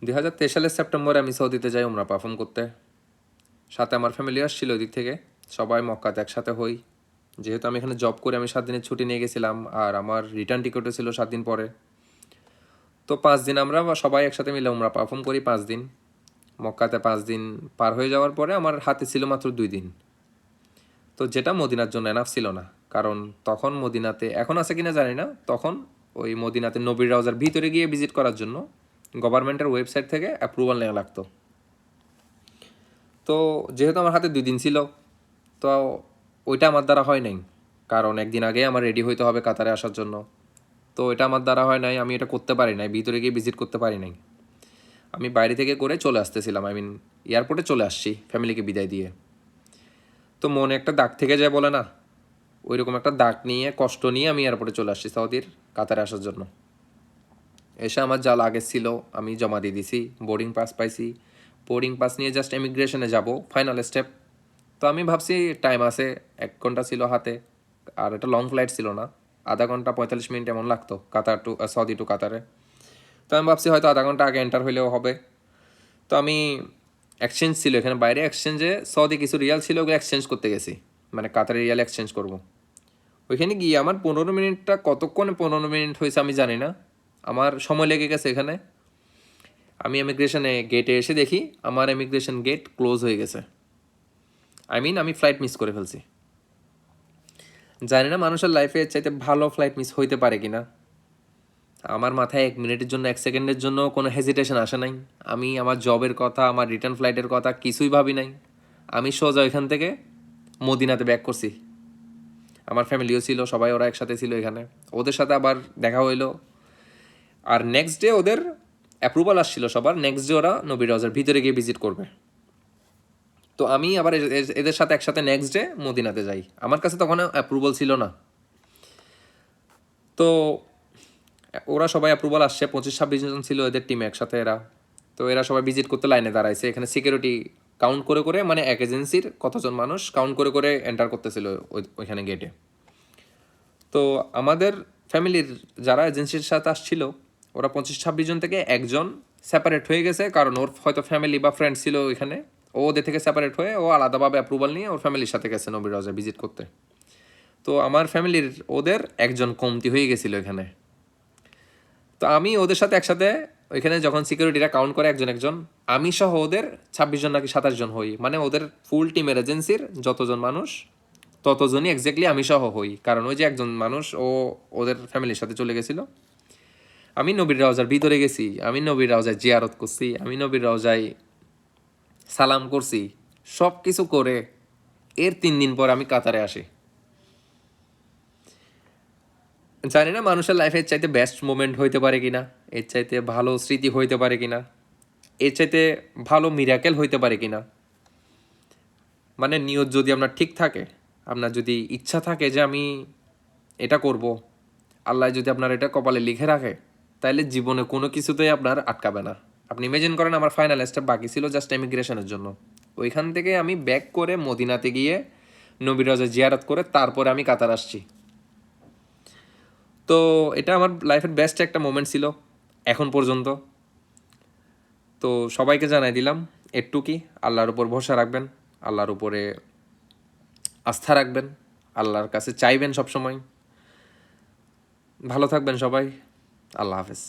2023 সালের সেপ্টেম্বরে আমি সৌদিতে যাই উমরা পারফর্ম করতে। সাথে আমার ফ্যামিলি আসছিল ওই দিক থেকে। সবাই মক্কাতে একসাথে হই। যেহেতু আমি এখানে জব করে আমি 7 দিনের ছুটি নিয়ে গেছিলাম, আর আমার রিটার্ন টিকিটও ছিল 7 দিন পরে। তো 5 দিন আমরা সবাই একসাথে মিলে উমরা পারফর্ম করি 5 দিন। মক্কাতে 5 দিন পার হয়ে যাওয়ার পরে আমার হাতে ছিল মাত্র 2 দিন। তো যেটা মদিনার জন্য এনাফ ছিল না, কারণ তখন মদিনাতে, এখন আছে কিনা জানি না, তখন ওই মদিনাতে নবীর রওজার ভিতরে গিয়ে ভিজিট করার জন্য গভর্নমেন্টের ওয়েবসাইট থেকে অ্যাপ্রুভাল নেওয়া লাগতো। তো যেহেতু আমার হাতে 2 দিন ছিল, তো ওইটা আমার দ্বারা হয় নাই, কারণ একদিন আগে আমার রেডি হইতে হবে কাতারে আসার জন্য। তো এটা আমার দ্বারা হয় নাই, আমি এটা করতে পারি নাই, ভিতরে গিয়ে ভিজিট করতে পারি নাই। আমি বাইরে থেকে করে চলে আসতেছিলাম, এয়ারপোর্টে চলে আসছি ফ্যামিলিকে বিদায় দিয়ে। তো মনে একটা দাগ থেকে যায় বলে না, ওই রকম একটা দাগ নিয়ে, কষ্ট নিয়ে আমি এয়ারপোর্টে চলে আসছি সৌদির কাতারে আসার জন্য। এসে আমার যা লাগেজ ছিল আমি জমা দিয়ে দিছি, বোর্ডিং পাস পাইছি। বোর্ডিং পাস নিয়ে জাস্ট ইমিগ্রেশনে যাব, ফাইনাল স্টেপ। তো আমি ভাবছি টাইম আছে, 1 ঘন্টা ছিল হাতে, আর এটা লং ফ্লাইট ছিল না, আধা ঘন্টা 45 মিনিট এমন লাগতো কাতার টু সৌদি টু কাতারে। তো আমি ভাবছি হয়তো আধা ঘন্টা আগে এন্টার হইলেও হবে। তো আমি এক্সচেঞ্জ ছিল এখানে বাইরে, এক্সচেঞ্জে সৌদি কিছু রিয়াল ছিল, ওগুলো এক্সচেঞ্জ করতে গেছি, মানে কাতারের রিয়াল এক্সচেঞ্জ করব। ওইখানে গিয়ে আমার 15 মিনিটটা কতক্ষণে 15 মিনিট হয়েছে আমি জানি না, আমার সময় লেগে গেছে এখানে। আমি ইমিগ্রেশনে গেটে এসে দেখি আমার ইমিগ্রেশন গেট ক্লোজ হয়ে গেছে। আমি ফ্লাইট মিস করে ফেলছি। জানি না মানুষের লাইফে চাইতে ভালো ফ্লাইট মিস হইতে পারে কিনা। আমার মাথায় 1 মিনিটের জন্য, 1 সেকেন্ডের জন্য কোনো হেজিটেশন আসে নাই। আমি আমার জবের কথা, আমার রিটার্ন ফ্লাইটের কথা কিছুই ভাবি নাই। আমি সোজা ওইখান থেকে মদিনাতে ব্যাক করছি। আমার ফ্যামিলিও ছিল, সবাই ওরা একসাথে ছিল এখানে। ওদের সাথে আবার দেখা হইলো। আর নেক্সট ডে ওদের অ্যাপ্রুভাল আসছিল সবার, নেক্সট ডে ওরা নবীর রওজার ভিতরে গিয়ে ভিজিট করবে। তো আমি আবার এদের সাথে একসাথে নেক্সট ডে মদিনাতে যাই। আমার কাছে তখন অ্যাপ্রুভাল ছিল না। তো ওরা সবাই অ্যাপ্রুভাল আসছে, 25-26 জন ছিল এদের টিমে একসাথে এরা। তো এরা সবাই ভিজিট করতে লাইনে দাঁড়াইছে, এখানে সিকিউরিটি কাউন্ট করে করে, মানে এক এজেন্সির কতজন মানুষ কাউন্ট করে করে এন্টার করতেছিল ওইখানে গেটে। তো আমাদের ফ্যামিলির যারা এজেন্সির সাথে আসছিল, ওরা 25-26 জন থেকে একজন সেপারেট হয়ে গেছে, কারণ ওর হয়তো ফ্যামিলি বা ফ্রেন্ড ছিল ওইখানে। ও ওদের থেকে সেপারেট হয়ে ও আলাদাভাবে অ্যাপ্রুভাল নিয়ে ওর ফ্যামিলির সাথে গেছে নবীর রওজা ভিজিট করতে। তো আমার ফ্যামিলির ওদের একজন কমতি হয়ে গেছিলো এখানে। তো আমি ওদের সাথে একসাথে ওইখানে যখন সিকিউরিটিরা কাউন্ট করে একজন একজন, আমি সহ ওদের 26 জন নাকি 27 জন হই, মানে ওদের ফুল টিমের এজেন্সির যতজন মানুষ ততজনই এক্স্যাক্টলি আমি সহ হই, কারণ ওই যে একজন মানুষ ও ওদের ফ্যামিলির সাথে চলে গেছিলো। আমি নবীর রওজার ভিতরে গেছি, আমি নবীর রওজায় জিয়ারত করছি, আমি নবীর রওজায় সালাম করছি, সব কিছু করে এর 3 দিন পর আমি কাতারে আসি। জানি না মানুষের লাইফে এর চাইতে বেস্ট মোমেন্ট হইতে পারে কিনা, এর চাইতে ভালো স্মৃতি হইতে পারে কিনা, এর চাইতে ভালো মিরাকেল হইতে পারে কিনা। মানে নিয়ত যদি আপনার ঠিক থাকে, আপনার যদি ইচ্ছা থাকে যে আমি এটা করব, আল্লাহ যদি আপনার এটা কপালে লিখে রাখে, তাহলে জীবনে কোনো কিছুতেই আপনার আটকাবে না। আপনি ইমেজিন করেন আমার ফাইনাল স্টেপ বাকি ছিল জাস্ট ইমিগ্রেশনের জন্য। ওইখান থেকে আমি ব্যাক করে মদিনাতে গিয়ে নবী রওজা জিয়ারত করে তারপরে আমি কাতার আসছি। তো এটা আমার লাইফের বেস্ট একটা মোমেন্ট ছিল এখন পর্যন্ত। তো সবাইকে জানাই দিলাম একটু কি, আল্লাহর উপর ভরসা রাখবেন, আল্লাহর উপরে আস্থা রাখবেন, আল্লাহর কাছে চাইবেন সবসময়। ভালো থাকবেন সবাই। আল্লাহ হাফেজ।